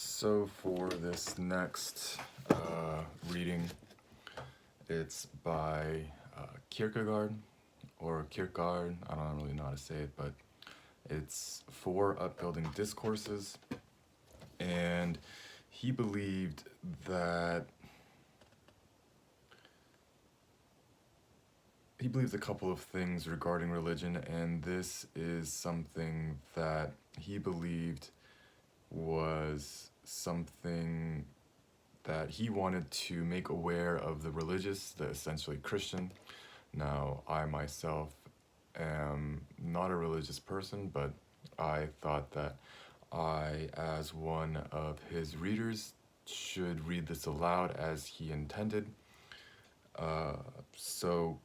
So for this next reading, it's by Kierkegaard, or Kierkegaard, I don't really know how to say it, but it's for Upbuilding Discourses, and he believed that he believes a couple of things regarding religion, and this is something that he believed was something that he wanted to make aware of the religious, the essentially Christian. Now, I myself am not a religious person, but I thought that I, as one of his readers, should read this aloud as he intended. So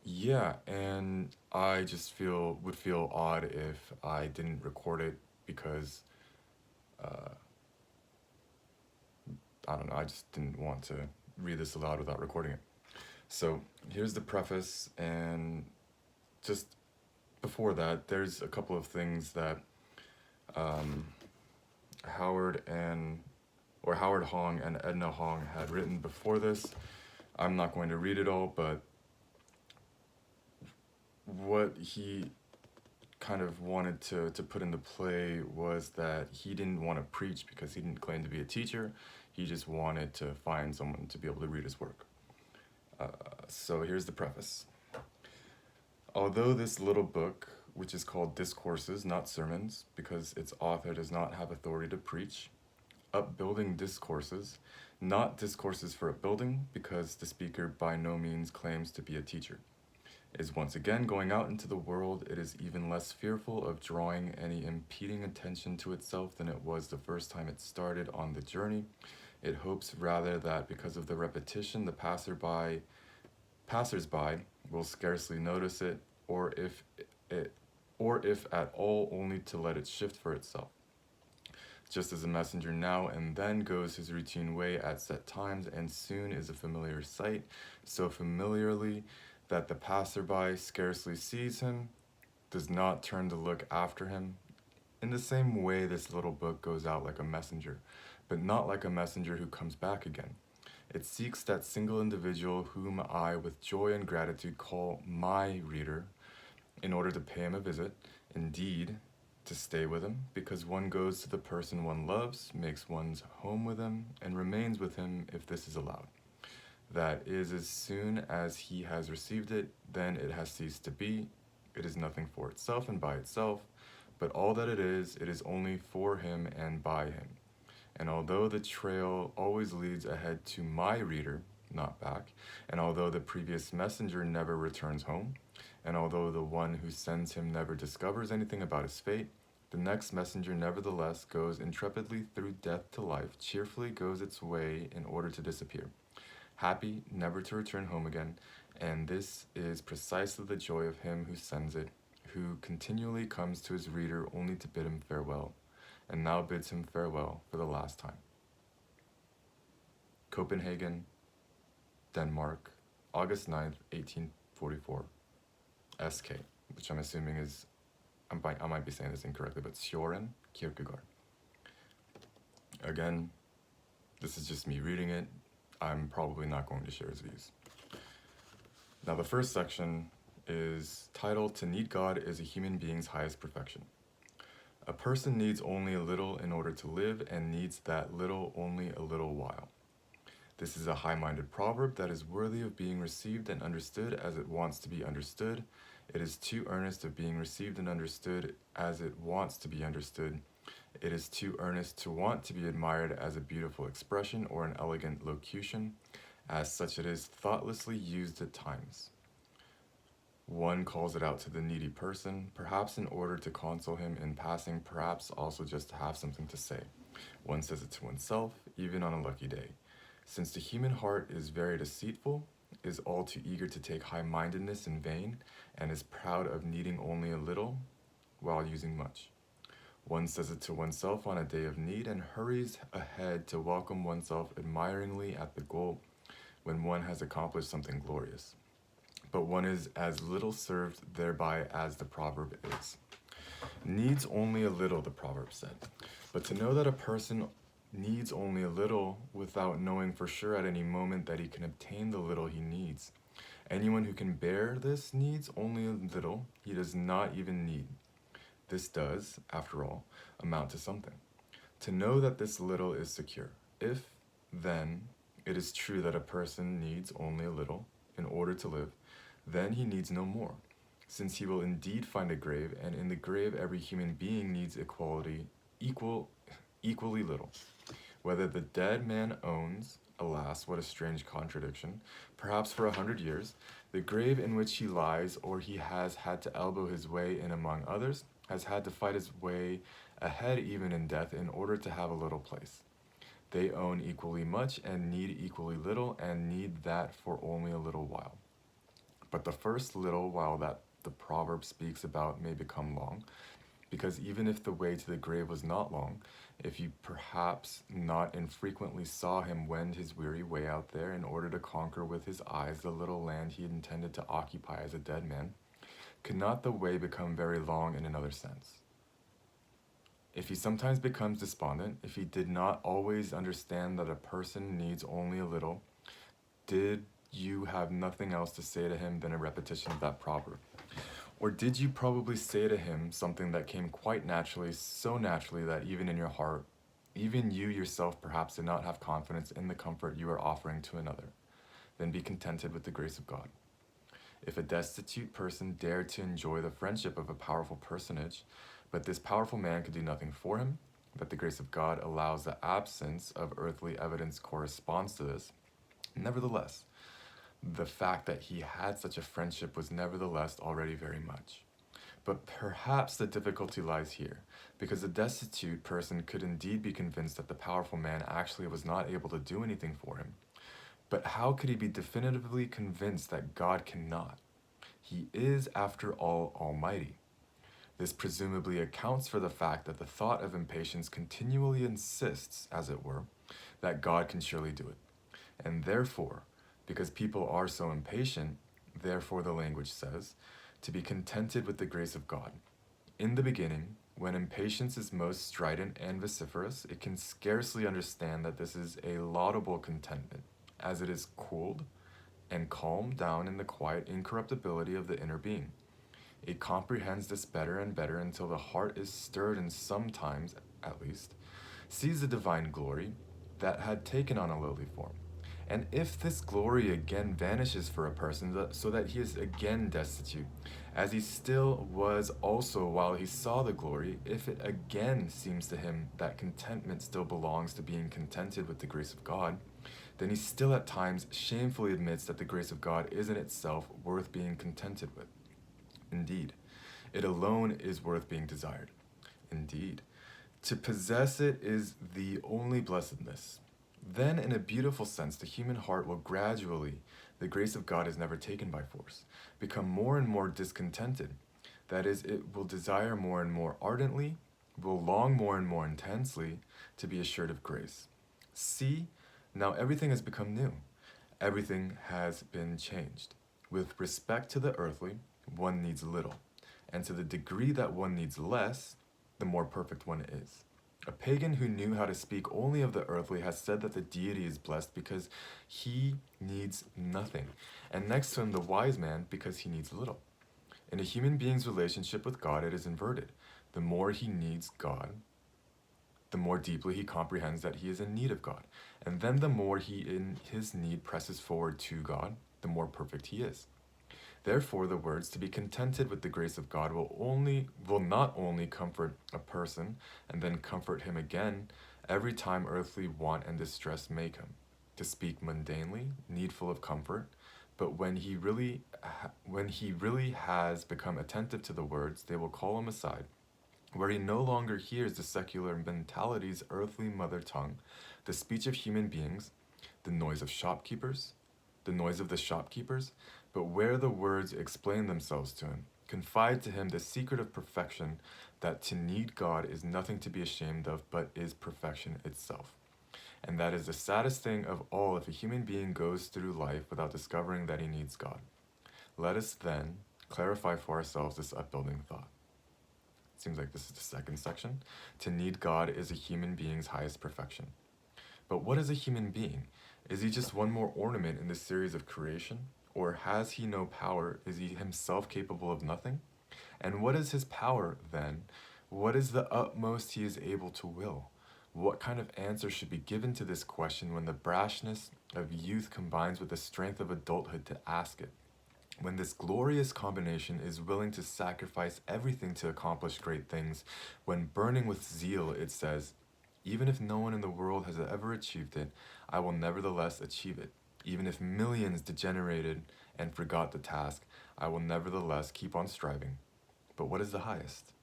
yeah, and I just would feel odd if I didn't record it because I don't know, I just didn't want to read this aloud without recording it. So here's the preface, and just before that, there's a couple of things that Howard Hong and Edna Hong had written before this. I'm not going to read it all, but what he kind of wanted to put into play was that he didn't want to preach because he didn't claim to be a teacher. He just wanted to find someone to be able to read his work. So here's the preface. Although this little book, which is called Discourses, not sermons, because its author does not have authority to preach, Upbuilding Discourses, not discourses for upbuilding, because the speaker by no means claims to be a teacher, is once again going out into the world. It is even less fearful of drawing any impeding attention to itself than it was the first time it started on the journey. It hopes rather that because of the repetition, the passersby will scarcely notice it, or if at all, only to let it shift for itself. Just as a messenger now and then goes his routine way at set times, and soon is a familiar sight, so familiarly that the passerby scarcely sees him, does not turn to look after him. In the same way, this little book goes out like a messenger, but not like a messenger who comes back again. It seeks that single individual whom I, with joy and gratitude, call my reader, in order to pay him a visit, indeed, to stay with him, because one goes to the person one loves, makes one's home with him, and remains with him if this is allowed. That is, as soon as he has received it, then it has ceased to be. It is nothing for itself and by itself, but all that it is only for him and by him. And although the trail always leads ahead to my reader, not back, and although the previous messenger never returns home, and although the one who sends him never discovers anything about his fate, the next messenger nevertheless goes intrepidly through death to life, cheerfully goes its way in order to disappear, happy never to return home again, and this is precisely the joy of him who sends it, who continually comes to his reader only to bid him farewell, and now bids him farewell for the last time. Copenhagen, Denmark, August 9th, 1844. SK, which I'm assuming is, I might be saying this incorrectly, but Søren Kierkegaard. Again, this is just me reading it. I'm probably not going to share his views. Now, the first section is titled, "To Need God is a Human Being's Highest Perfection." A person needs only a little in order to live, and needs that little only a little while. This is a high-minded proverb that is worthy of being received and understood as it wants to be understood. It is too earnest of being received and understood as it wants to be understood. It is too earnest to want to be admired as a beautiful expression or an elegant locution. As such, it is thoughtlessly used at times. One calls it out to the needy person, perhaps in order to console him in passing, perhaps also just to have something to say. One says it to oneself, even on a lucky day. Since the human heart is very deceitful, is all too eager to take high-mindedness in vain, and is proud of needing only a little while using much. One says it to oneself on a day of need and hurries ahead to welcome oneself admiringly at the goal when one has accomplished something glorious. But one is as little served thereby as the proverb is. Needs only a little, the proverb said. But to know that a person needs only a little without knowing for sure at any moment that he can obtain the little he needs. Anyone who can bear this needs only a little he does not even need. This does, after all, amount to something. To know that this little is secure. If, then, it is true that a person needs only a little in order to live, then he needs no more, since he will indeed find a grave, and in the grave every human being needs equally little. Whether the dead man owns, alas, what a strange contradiction, perhaps for 100 years, the grave in which he lies, or he has had to elbow his way in among others, has had to fight his way ahead even in death in order to have a little place. They own equally much and need equally little, and need that for only a little while. But the first little while that the proverb speaks about may become long, because even if the way to the grave was not long, if you perhaps not infrequently saw him wend his weary way out there in order to conquer with his eyes the little land he had intended to occupy as a dead man, could not the way become very long in another sense? If he sometimes becomes despondent, if he did not always understand that a person needs only a little, did you have nothing else to say to him than a repetition of that proverb? Or did you probably say to him something that came quite naturally, so naturally that even in your heart, even you yourself perhaps did not have confidence in the comfort you are offering to another? Then be contented with the grace of God. If a destitute person dared to enjoy the friendship of a powerful personage, but this powerful man could do nothing for him, that the grace of God allows the absence of earthly evidence corresponds to this, nevertheless, the fact that he had such a friendship was nevertheless already very much. But perhaps the difficulty lies here, because a destitute person could indeed be convinced that the powerful man actually was not able to do anything for him. But how could he be definitively convinced that God cannot? He is, after all, almighty. This presumably accounts for the fact that the thought of impatience continually insists, as it were, that God can surely do it. And therefore, because people are so impatient, therefore the language says, to be contented with the grace of God. In the beginning, when impatience is most strident and vociferous, it can scarcely understand that this is a laudable contentment, as it is cooled and calmed down in the quiet incorruptibility of the inner being. It comprehends this better and better until the heart is stirred and sometimes, at least, sees the divine glory that had taken on a lowly form. And if this glory again vanishes for a person so that he is again destitute, as he still was also while he saw the glory, if it again seems to him that contentment still belongs to being contented with the grace of God, then he still at times shamefully admits that the grace of God is in itself worth being contented with. Indeed, it alone is worth being desired. Indeed, to possess it is the only blessedness. Then, in a beautiful sense, the human heart will gradually, the grace of God is never taken by force, become more and more discontented. That is, it will desire more and more ardently, will long more and more intensely to be assured of grace. See, now everything has become new. Everything has been changed. With respect to the earthly, one needs little, and to the degree that one needs less, the more perfect one is. A pagan who knew how to speak only of the earthly has said that the deity is blessed because he needs nothing, and next to him the wise man because he needs little. In a human being's relationship with God, it is inverted. The more he needs God, the more deeply he comprehends that he is in need of God, and then the more he in his need presses forward to God, the more perfect he is. Therefore, the words to be contented with the grace of God will not only comfort a person and then comfort him again every time earthly want and distress make him to speak mundanely, needful of comfort, but when he really has become attentive to the words, they will call him aside, where he no longer hears the secular mentality's earthly mother tongue, the speech of human beings, the noise of the shopkeepers, but where the words explain themselves to him, confide to him the secret of perfection, that to need God is nothing to be ashamed of, but is perfection itself. And that is the saddest thing of all if a human being goes through life without discovering that he needs God. Let us then clarify for ourselves this upbuilding thought. Seems like this is the second section. To need God is a human being's highest perfection. But what is a human being? Is he just one more ornament in the series of creation? Or has he no power? Is he himself capable of nothing? And what is his power, then? What is the utmost he is able to will? What kind of answer should be given to this question when the brashness of youth combines with the strength of adulthood to ask it? When this glorious combination is willing to sacrifice everything to accomplish great things, when burning with zeal it says, even if no one in the world has ever achieved it, I will nevertheless achieve it. Even if millions degenerated and forgot the task, I will nevertheless keep on striving. But what is the highest?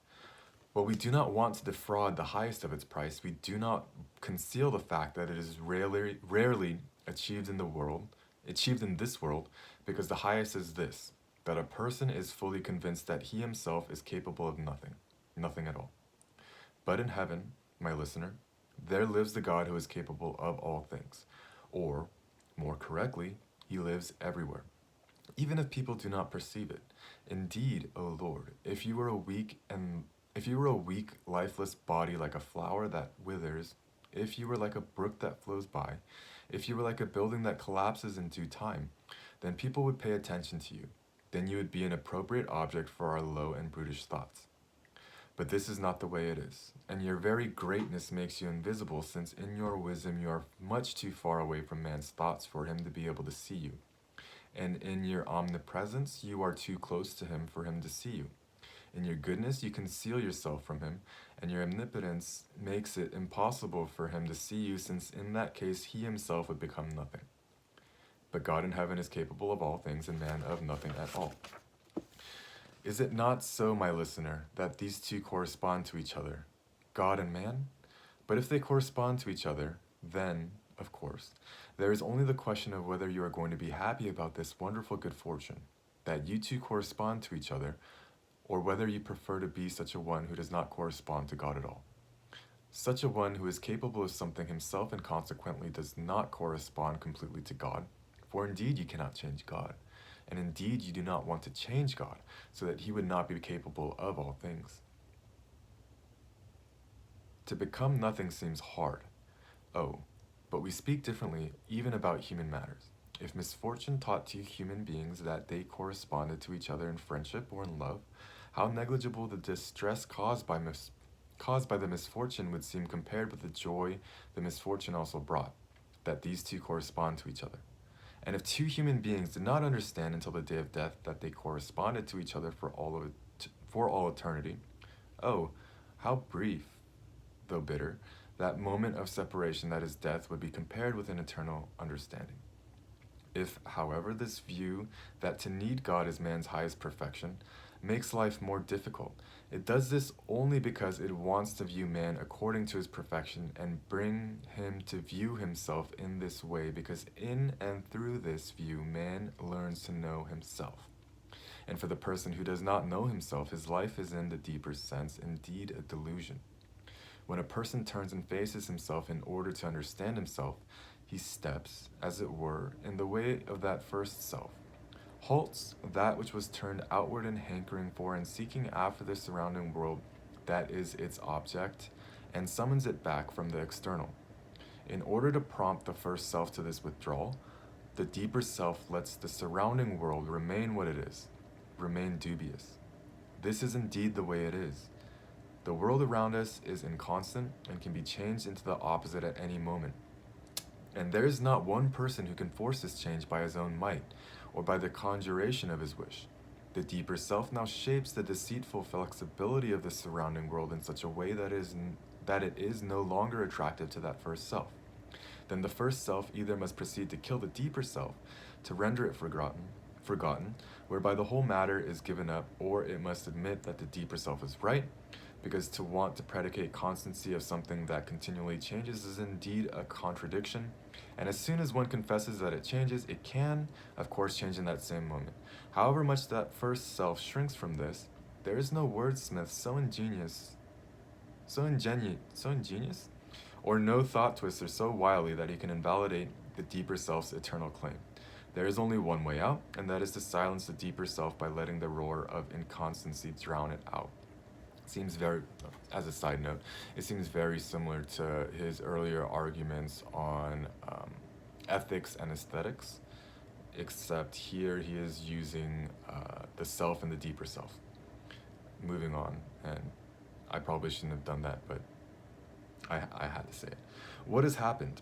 Well, we do not want to defraud the highest of its price. We do not conceal the fact that it is rarely achieved in this world, because the highest is this, that a person is fully convinced that he himself is capable of nothing at all. But in heaven, my listener, there lives the God who is capable of all things, or, more correctly, he lives everywhere, even if people do not perceive it. Indeed, O Lord, if you were a weak, lifeless body like a flower that withers, if you were like a brook that flows by, if you were like a building that collapses in due time, then people would pay attention to you. Then you would be an appropriate object for our low and brutish thoughts. But this is not the way it is, and your very greatness makes you invisible, since in your wisdom you are much too far away from man's thoughts for him to be able to see you. And in your omnipresence you are too close to him for him to see you. In your goodness you conceal yourself from him, and your omnipotence makes it impossible for him to see you, since in that case he himself would become nothing. But God in heaven is capable of all things, and man of nothing at all. Is it not so, my listener, that these two correspond to each other, God and man? But if they correspond to each other, then, of course, there is only the question of whether you are going to be happy about this wonderful good fortune, that you two correspond to each other, or whether you prefer to be such a one who does not correspond to God at all. Such a one who is capable of something himself and consequently does not correspond completely to God, for indeed you cannot change God. And indeed you do not want to change God, so that he would not be capable of all things. To become nothing seems hard. Oh, but we speak differently even about human matters. If misfortune taught two human beings that they corresponded to each other in friendship or in love, how negligible the distress caused by the misfortune would seem compared with the joy the misfortune also brought, that these two correspond to each other. And if two human beings did not understand until the day of death that they corresponded to each other for all eternity, oh, how brief, though bitter, that moment of separation that is death would be compared with an eternal understanding. If, however, this view that to need God is man's highest perfection makes life more difficult, it does this only because it wants to view man according to his perfection and bring him to view himself in this way, because in and through this view man learns to know himself. And for the person who does not know himself, his life is in the deeper sense indeed a delusion. When a person turns and faces himself in order to understand himself, he steps, as it were, in the way of that first self, halts that which was turned outward and hankering for and seeking after the surrounding world that is its object, and summons it back from the external. In order to prompt the first self to this withdrawal, the deeper self lets the surrounding world remain what it is, remain dubious. This is indeed the way it is. The world around us is inconstant and can be changed into the opposite at any moment. And there is not one person who can force this change by his own might, or by the conjuration of his wish. The deeper self now shapes the deceitful flexibility of the surrounding world in such a way that it is no longer attractive to that first self. Then the first self either must proceed to kill the deeper self, to render it forgotten, whereby the whole matter is given up, or it must admit that the deeper self is right, because to want to predicate constancy of something that continually changes is indeed a contradiction, and as soon as one confesses that it changes, it can, of course, change in that same moment. However much that first self shrinks from this, there is no wordsmith so ingenious, or no thought twister so wily that he can invalidate the deeper self's eternal claim. There is only one way out, and that is to silence the deeper self by letting the roar of inconstancy drown it out. seems very, as a side note, it seems very similar to his earlier arguments on ethics and aesthetics, except here he is using the self and the deeper self. Moving on, and I probably shouldn't have done that, but I had to say it. What has happened?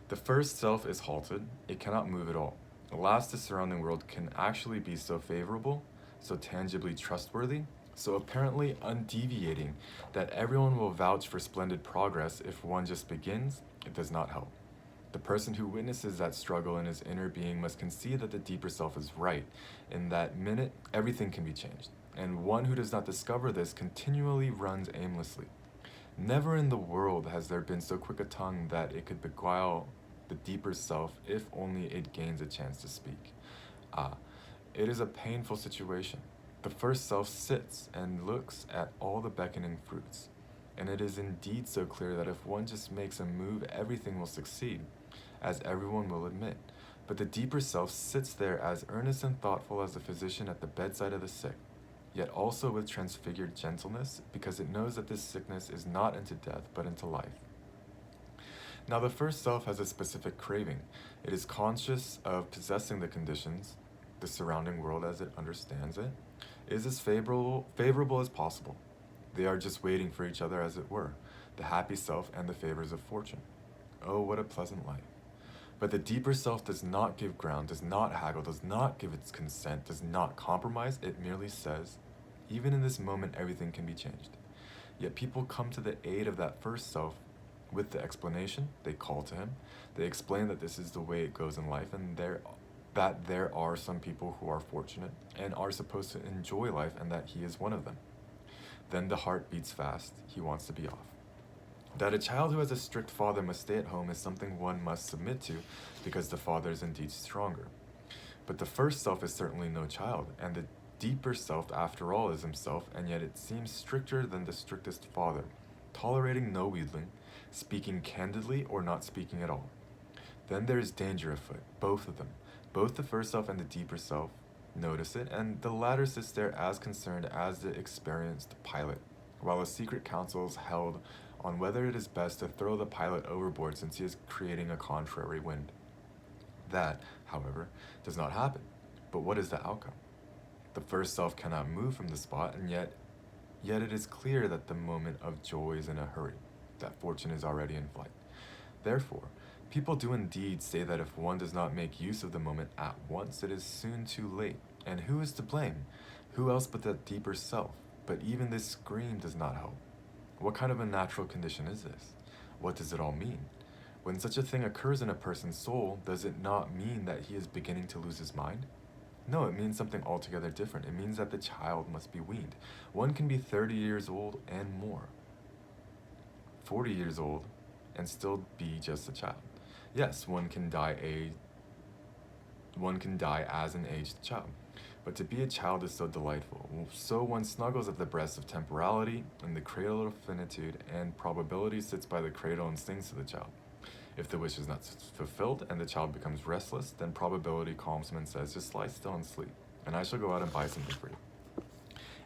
The first self is halted, it cannot move at all. Last, the surrounding world can actually be so favorable, so tangibly trustworthy, so apparently undeviating, that everyone will vouch for splendid progress if one just begins, it does not help. The person who witnesses that struggle in his inner being must concede that the deeper self is right. In that minute, everything can be changed, and one who does not discover this continually runs aimlessly. Never in the world has there been so quick a tongue that it could beguile the deeper self if only it gains a chance to speak. It is a painful situation. The first self sits and looks at all the beckoning fruits, and it is indeed so clear that if one just makes a move, everything will succeed, as everyone will admit. But the deeper self sits there as earnest and thoughtful as the physician at the bedside of the sick, yet also with transfigured gentleness, because it knows that this sickness is not unto death, but unto life. Now the first self has a specific craving. It is conscious of possessing the conditions, the surrounding world as it understands it, is as favorable as possible. They are just waiting for each other, as it were, the happy self and the favors of fortune. Oh, what a pleasant life. But the deeper self does not give ground, does not haggle, does not give its consent, does not compromise. It merely says, even in this moment, everything can be changed. Yet people come to the aid of that first self with the explanation. They call to him. They explain that this is the way it goes in life, and that there are some people who are fortunate and are supposed to enjoy life, and that he is one of them. Then the heart beats fast. He wants to be off. That a child who has a strict father must stay at home is something one must submit to, because the father is indeed stronger. But the first self is certainly no child, and the deeper self, after all, is himself, and yet it seems stricter than the strictest father, tolerating no wheedling, speaking candidly or not speaking at all. Then there is danger afoot, both of them. Both the first self and the deeper self notice it, and the latter sits there as concerned as the experienced pilot, while a secret council is held on whether it is best to throw the pilot overboard since he is creating a contrary wind. That, however, does not happen. But what is the outcome? The first self cannot move from the spot, and yet it is clear that the moment of joy is in a hurry, that fortune is already in flight. Therefore, people do indeed say that if one does not make use of the moment at once, it is soon too late. And who is to blame? Who else but that deeper self? But even this scream does not help. What kind of a natural condition is this? What does it all mean? When such a thing occurs in a person's soul, does it not mean that he is beginning to lose his mind? No, it means something altogether different. It means that the child must be weaned. One can be 30 years old and more, 40 years old, and still be just a child. Yes, one can die as an aged child. But to be a child is so delightful. So one snuggles at the breast of temporality, and the cradle of finitude, and probability sits by the cradle and sings to the child. If the wish is not fulfilled and the child becomes restless, then probability calms him and says, just lie still and sleep, and I shall go out and buy something for you.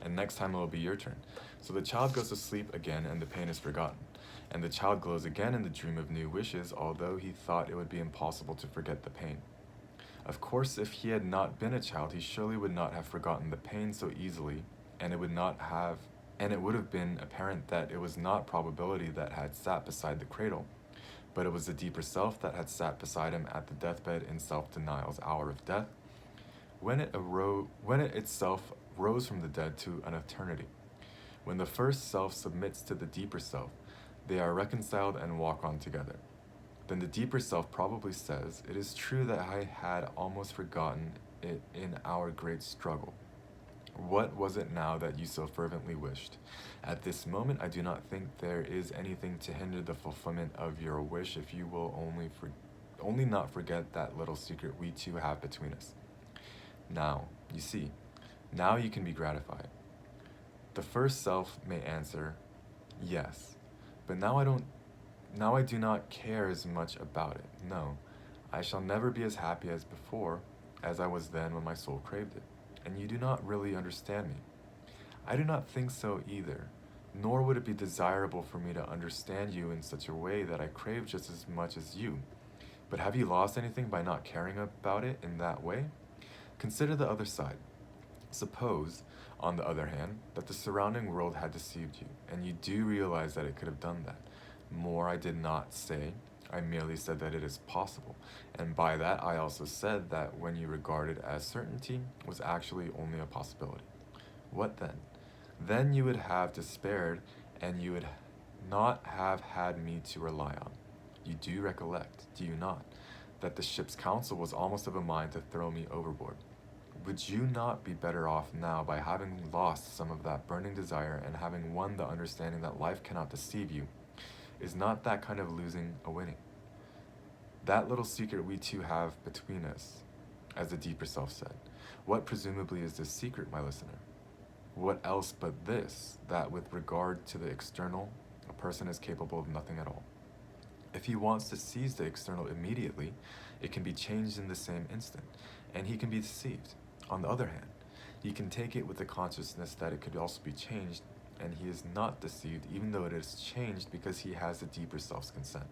And next time it will be your turn. So the child goes to sleep again, and the pain is forgotten. And the child glows again in the dream of new wishes, although he thought it would be impossible to forget the pain. Of course, if he had not been a child, he surely would not have forgotten the pain so easily, and it would have been apparent that it was not probability that had sat beside the cradle, but it was the deeper self that had sat beside him at the deathbed in self-denial's hour of death, when it itself rose from the dead to an eternity. When the first self submits to the deeper self, they are reconciled and walk on together. Then the deeper self probably says, it is true that I had almost forgotten it in our great struggle. What was it now that you so fervently wished? At this moment, I do not think there is anything to hinder the fulfillment of your wish if you will only not forget that little secret we two have between us. Now, you see, now you can be gratified. The first self may answer, yes, but now I do not care as much about it. No, I shall never be as happy as before, as I was then when my soul craved it. And you do not really understand me. I do not think so either. nor would it be desirable for me to understand you in such a way that I crave just as much as you. But have you lost anything by not caring about it in that way? Consider the other side. Suppose, on the other hand, that the surrounding world had deceived you, and you do realize that it could have done that. More I did not say, I merely said that it is possible, and by that I also said that when you regard it as certainty was actually only a possibility. What then? Then you would have despaired, and you would not have had me to rely on. You do recollect, do you not, that the ship's counsel was almost of a mind to throw me overboard? Would you not be better off now by having lost some of that burning desire and having won the understanding that life cannot deceive you? Is not that kind of losing a winning? That little secret we two have between us, as the deeper self said. What presumably is this secret, my listener? What else but this, that with regard to the external, a person is capable of nothing at all? If he wants to seize the external immediately, it can be changed in the same instant, and he can be deceived. On the other hand, he can take it with the consciousness that it could also be changed, and he is not deceived even though it is changed because he has the deeper self's consent.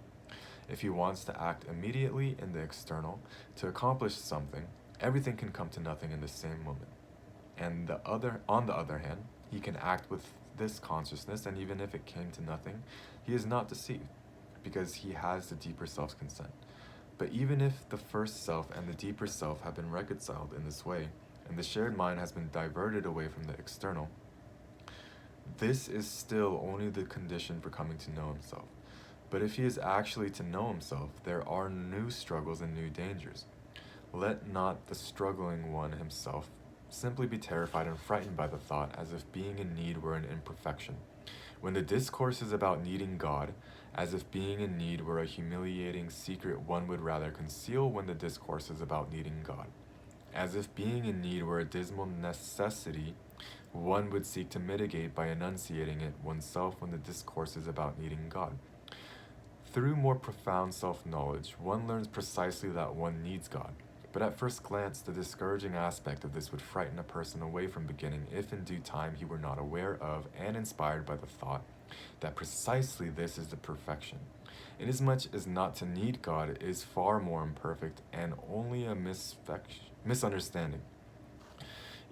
If he wants to act immediately in the external to accomplish something, everything can come to nothing in the same moment. And on the other hand, he can act with this consciousness, and even if it came to nothing, he is not deceived because he has the deeper self's consent. But even if the first self and the deeper self have been reconciled in this way, and the shared mind has been diverted away from the external, this is still only the condition for coming to know himself. But if he is actually to know himself, there are new struggles and new dangers. Let not the struggling one himself simply be terrified and frightened by the thought as if being in need were an imperfection. When the discourse is about needing God, as if being in need were a humiliating secret one would rather conceal when the discourse is about needing God. As if being in need were a dismal necessity one would seek to mitigate by enunciating it oneself when the discourse is about needing God. Through more profound self-knowledge, one learns precisely that one needs God. But at first glance, the discouraging aspect of this would frighten a person away from beginning if in due time he were not aware of and inspired by the thought that precisely this is the perfection. Inasmuch as not to need God is far more imperfect and only a misunderstanding.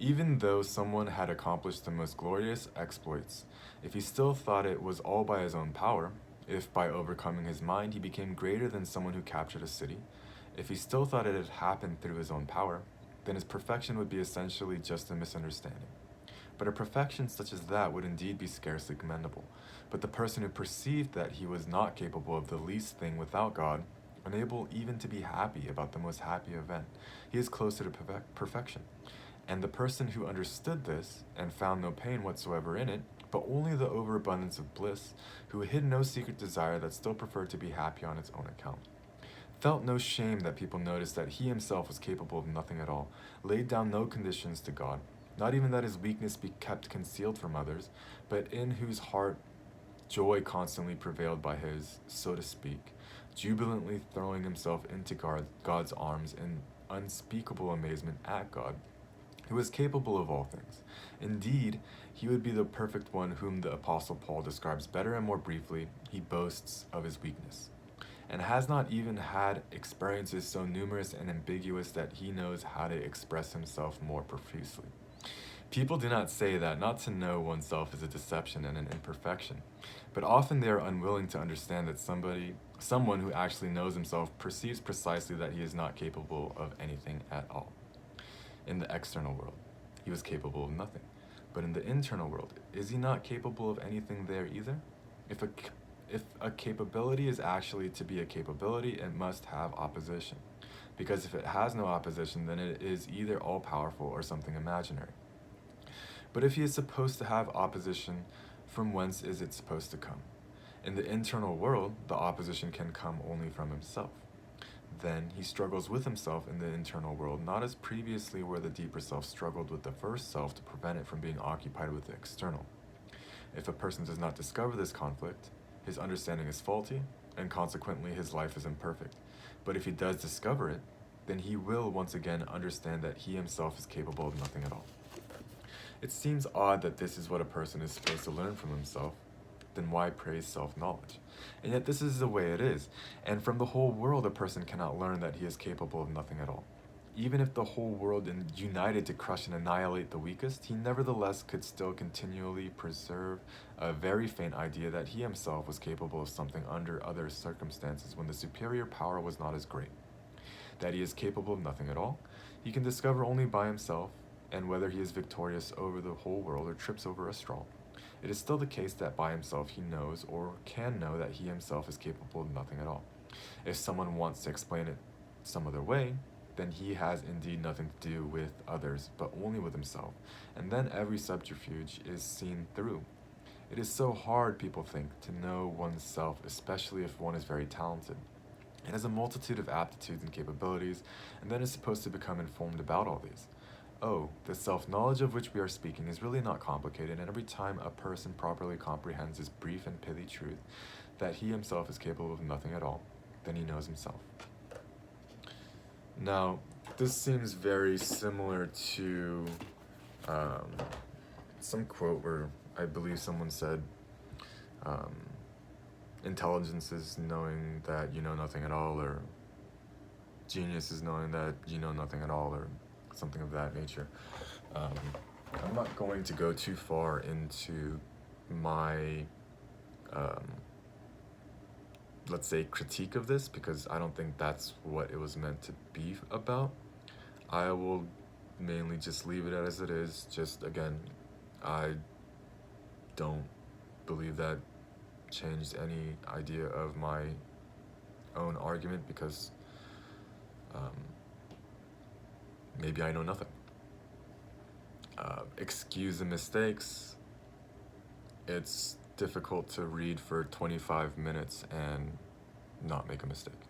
Even though someone had accomplished the most glorious exploits, if he still thought it was all by his own power, if by overcoming his mind he became greater than someone who captured a city, if he still thought it had happened through his own power, then his perfection would be essentially just a misunderstanding. But a perfection such as that would indeed be scarcely commendable. But the person who perceived that he was not capable of the least thing without God, unable even to be happy about the most happy event, he is closer to perfection. And the person who understood this and found no pain whatsoever in it, but only the overabundance of bliss, who hid no secret desire that still preferred to be happy on its own account, felt no shame that people noticed that he himself was capable of nothing at all, laid down no conditions to God, not even that his weakness be kept concealed from others, but in whose heart joy constantly prevailed by his, so to speak, jubilantly throwing himself into God's arms in unspeakable amazement at God, who is capable of all things. Indeed, he would be the perfect one whom the Apostle Paul describes better and more briefly. He boasts of his weakness, and has not even had experiences so numerous and ambiguous that he knows how to express himself more profusely. People do not say that not to know oneself is a deception and an imperfection, but often they are unwilling to understand that someone who actually knows himself perceives precisely that he is not capable of anything at all. In the external world, he was capable of nothing. But in the internal world, is he not capable of anything there either? If a capability is actually to be a capability, it must have opposition. Because if it has no opposition, then it is either all-powerful or something imaginary. But if he is supposed to have opposition, from whence is it supposed to come? In the internal world, the opposition can come only from himself. Then he struggles with himself in the internal world, not as previously where the deeper self struggled with the first self to prevent it from being occupied with the external. If a person does not discover this conflict, his understanding is faulty, and consequently his life is imperfect. But if he does discover it, then he will once again understand that he himself is capable of nothing at all. It seems odd that this is what a person is supposed to learn from himself. Then why praise self-knowledge? And yet this is the way it is, and from the whole world a person cannot learn that he is capable of nothing at all. Even if the whole world united to crush and annihilate the weakest, he nevertheless could still continually preserve a very faint idea that he himself was capable of something under other circumstances when the superior power was not as great. That he is capable of nothing at all, he can discover only by himself, and whether he is victorious over the whole world or trips over a straw. It is still the case that by himself he knows or can know that he himself is capable of nothing at all. If someone wants to explain it some other way, then he has indeed nothing to do with others, but only with himself, and then every subterfuge is seen through. It is so hard, people think, to know oneself, especially if one is very talented. It has a multitude of aptitudes and capabilities, and then is supposed to become informed about all these. Oh, the self-knowledge of which we are speaking is really not complicated, and every time a person properly comprehends this brief and pithy truth, that he himself is capable of nothing at all, then he knows himself. Now, this seems very similar to some quote where I believe someone said, intelligence is knowing that you know nothing at all, or genius is knowing that you know nothing at all, or something of that nature. I'm not going to go too far into my let's say critique of this, because I don't think that's what it was meant to be about. I will mainly just leave it as it is. Just again, I don't believe that changed any idea of my own argument, because maybe I know nothing. Excuse the mistakes. It's difficult to read for 25 minutes and not make a mistake.